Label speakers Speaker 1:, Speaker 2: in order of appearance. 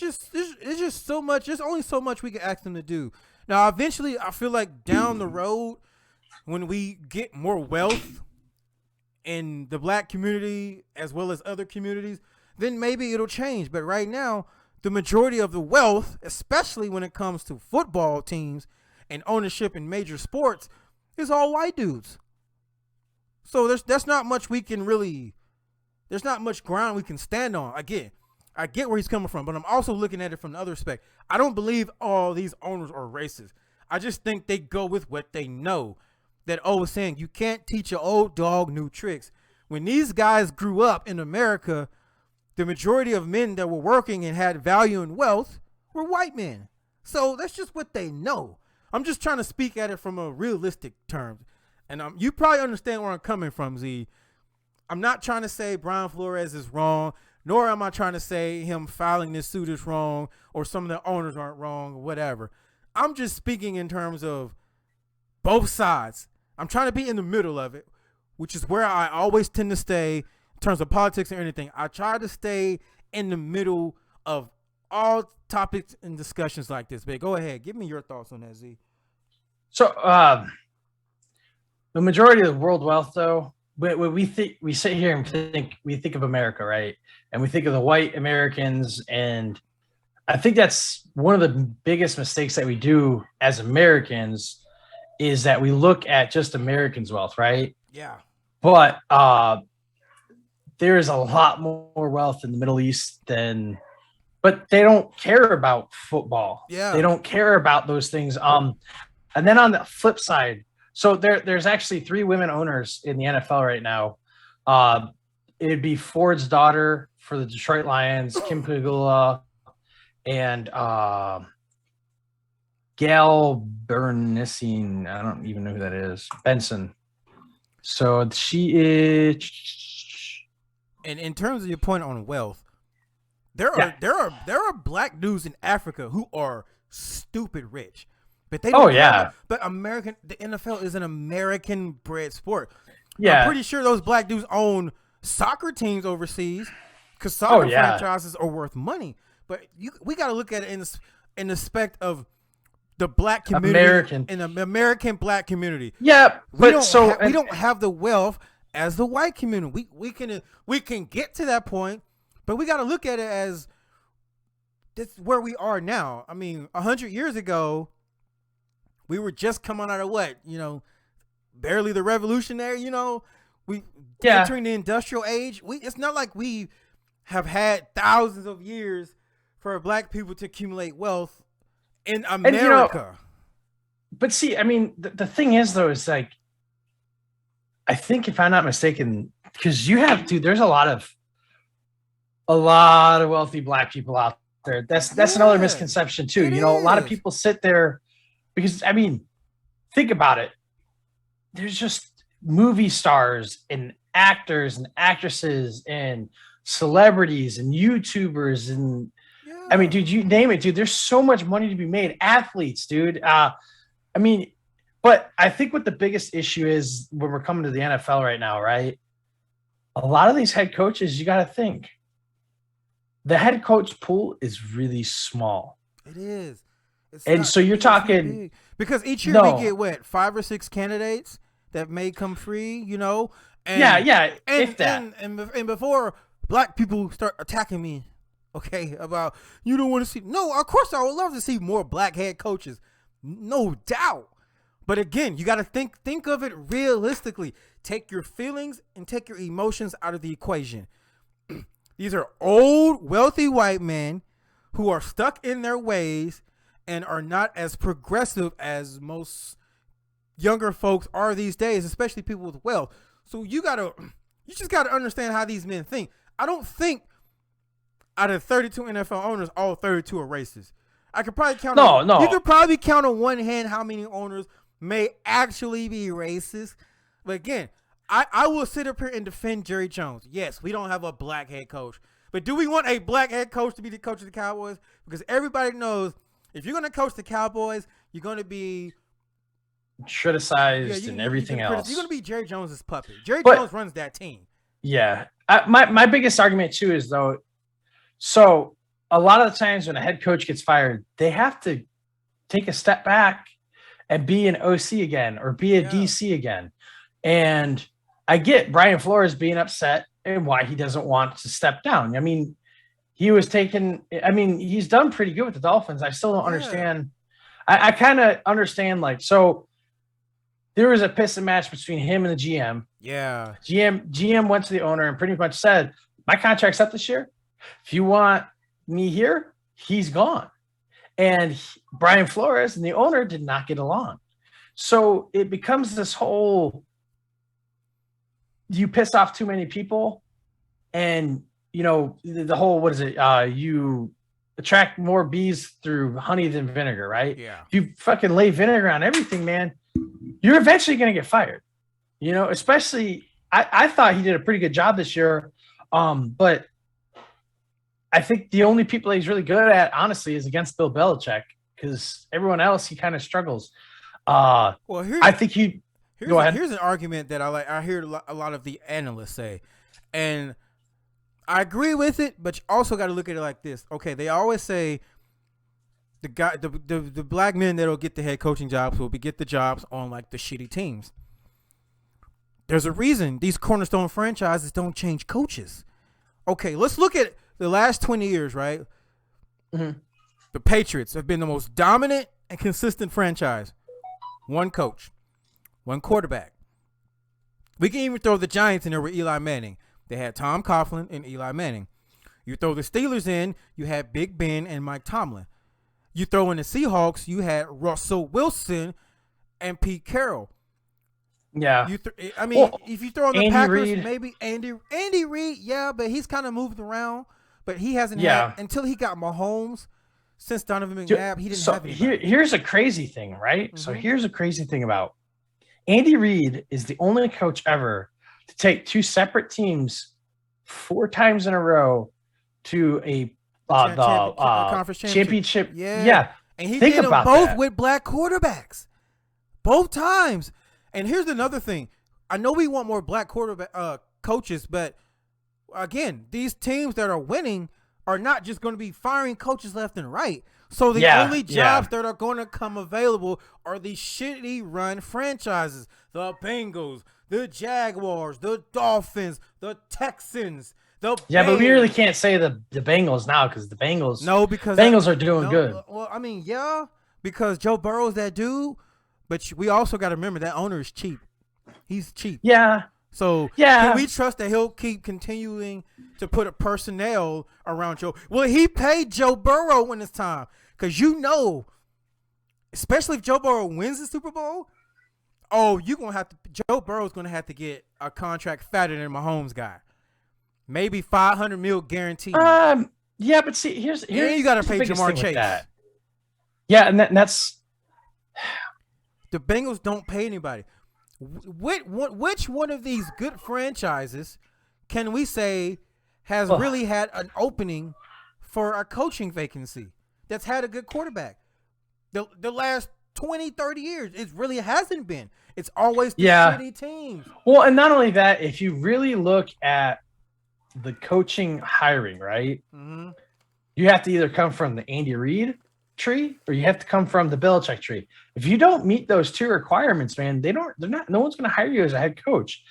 Speaker 1: It's just so much. There's only so much we can ask them to do. Now, eventually, I feel like down the road, when we get more wealth in the black community as well as other communities, then maybe it'll change. But right now, the majority of the wealth, especially when it comes to football teams and ownership in major sports, is all white dudes. So there's not much we can really. There's not much ground we can stand on. Again, I get where he's coming from, but I'm also looking at it from the other aspect. I don't believe all these owners are racist. I just think they go with what they know. That old saying, you can't teach an old dog new tricks. When these guys grew up in America, the majority of men that were working and had value and wealth were white men. So that's just what they know. I'm just trying to speak at it from a realistic terms. And you probably understand where I'm coming from, Z. I'm not trying to say Brian Flores is wrong, nor am I trying to say him filing this suit is wrong or some of the owners aren't wrong or whatever. I'm just speaking in terms of both sides. I'm trying to be in the middle of it, which is where I always tend to stay in terms of politics or anything. I try to stay in the middle of all topics and discussions like this. But go ahead. Give me your thoughts on that, Z.
Speaker 2: So the majority of the world wealth, though, we sit here and think of America, right? And we think of the white Americans, and I think that's one of the biggest mistakes that we do as Americans is that we look at just Americans' wealth, right?
Speaker 1: Yeah.
Speaker 2: But there is a lot more wealth in the Middle East but they don't care about football.
Speaker 1: Yeah.
Speaker 2: They don't care about those things. And then on the flip side, so there's actually 3 women owners in the NFL right now. It'd be Ford's daughter for the Detroit Lions, Kim Pegula, and Gail Bernstein. I don't even know who that is. Benson. So she is.
Speaker 1: And in terms of your point on wealth, there are black dudes in Africa who are stupid rich. But they don't but the NFL is an American bred sport. Yeah. I'm pretty sure those black dudes own soccer teams overseas because soccer franchises are worth money. But we got to look at it in the aspect of the black community in the American black community.
Speaker 2: Yeah,
Speaker 1: we don't have the wealth as the white community. We can get to that point, but we got to look at it as this where we are now. I mean, 100 years ago, we were just coming out of what, barely the revolutionary, entering the industrial age. It's not like we have had thousands of years for black people to accumulate wealth in America.
Speaker 2: But see, I mean, the thing is, though, is like, I think if I'm not mistaken, because there's a lot of wealthy black people out there. That's another misconception too. A lot of people sit there because, I mean, think about it. There's just movie stars and actors and actresses and celebrities and YouTubers and I mean, dude, you name it, dude. There's so much money to be made. Athletes, dude. I mean, but I think what the biggest issue is when we're coming to the NFL right now, right? A lot of these head coaches, you got to think. The head coach pool is really small.
Speaker 1: It is.
Speaker 2: So you're talking
Speaker 1: because each year we get 5 or 6 candidates that may come free, And, and before black people start attacking me, okay, about you don't want to see. No, of course I would love to see more black head coaches, no doubt. But again, you got to think of it realistically. Take your feelings and take your emotions out of the equation. These are old, wealthy white men who are stuck in their ways and are not as progressive as most younger folks are these days, especially people with wealth. So you just gotta understand how these men think. I don't think out of 32 NFL owners, all 32 are racist. I could probably count. No. You could probably count on one hand how many owners may actually be racist. But again, I will sit up here and defend Jerry Jones. Yes, we don't have a black head coach. But do we want a black head coach to be the coach of the Cowboys? Because everybody knows if you're going to coach the Cowboys, you're going to be
Speaker 2: criticized and everything else.
Speaker 1: You're going to be Jerry Jones's puppet. Jerry Jones runs that team.
Speaker 2: Yeah. My biggest argument, too, is, though, so a lot of the times when a head coach gets fired, they have to take a step back and be an OC again or be a DC again. And I get Brian Flores being upset and why he doesn't want to step down. I mean, he's done pretty good with the Dolphins. I still don't understand. I kind of understand, like, so there was a piston match between him and the GM.
Speaker 1: Yeah.
Speaker 2: GM went to the owner and pretty much said, my contract's up this year. If you want me here, he's gone. And Brian Flores and the owner did not get along. So it becomes this whole, you piss off too many people and, the whole, what is it? You attract more bees through honey than vinegar, right?
Speaker 1: Yeah.
Speaker 2: If you fucking lay vinegar on everything, man, you're eventually going to get fired. Especially I thought he did a pretty good job this year. But I think the only people that he's really good at, honestly, is against Bill Belichick, because everyone else, he kind of struggles. I think go ahead.
Speaker 1: Here's an argument that I hear a lot of the analysts say, and I agree with it, but you also got to look at it like this. Okay, they always say the black men that'll get the head coaching jobs will get the jobs on like the shitty teams. There's a reason these cornerstone franchises don't change coaches. Okay, let's look at the last 20 years, right?
Speaker 2: Mm-hmm.
Speaker 1: The Patriots have been the most dominant and consistent franchise. One coach, one quarterback. We can even throw the Giants in there with Eli Manning. They had Tom Coughlin and Eli Manning. You throw the Steelers in, you had Big Ben and Mike Tomlin. You throw in the Seahawks, you had Russell Wilson and Pete Carroll.
Speaker 2: Yeah.
Speaker 1: If you throw in the
Speaker 2: Andy
Speaker 1: Packers,
Speaker 2: Reid.
Speaker 1: maybe Andy Reid, yeah, but he's kind of moved around. But he hasn't had, until he got Mahomes, since Donovan McNabb, he didn't have anybody.
Speaker 2: Here's a crazy thing, right?
Speaker 1: Mm-hmm.
Speaker 2: So here's a crazy thing about Andy Reid is the only coach ever to take two separate teams 4 times in a row to a
Speaker 1: conference
Speaker 2: championship.
Speaker 1: Yeah. And he did them both with black quarterbacks. Both times. And here's another thing. I know we want more black quarterback coaches, but again, these teams that are winning are not just going to be firing coaches left and right. So the only jobs that are going to come available are these shitty run franchises. The Bengals, the Jaguars, the Dolphins, the Texans, the Bears.
Speaker 2: But we really can't say the Bengals now because the Bengals are doing good.
Speaker 1: Well, because Joe Burrow's that dude, but we also got to remember that owner is cheap. He's cheap.
Speaker 2: Yeah.
Speaker 1: So can we trust that he'll keep continuing to put a personnel around Joe? Will he pay Joe Burrow when it's time? Because especially if Joe Burrow wins the Super Bowl, Joe Burrow's going to have to get a contract fatter than Mahomes got. Maybe $500 million guaranteed.
Speaker 2: Yeah, but see, here's
Speaker 1: you got to pay Jamar Chase.
Speaker 2: Yeah, and that's
Speaker 1: the Bengals don't pay anybody. Which one of these good franchises can we say has really had an opening for a coaching vacancy that's had a good quarterback? The last 20, 30 years, it really hasn't been. It's always the shitty teams.
Speaker 2: Well, and not only that, if you really look at the coaching hiring, right?
Speaker 1: Mm-hmm.
Speaker 2: You have to either come from the Andy Reid tree or you have to come from the Belichick tree. If you don't meet those two requirements, man, no one's going to hire you as a head coach.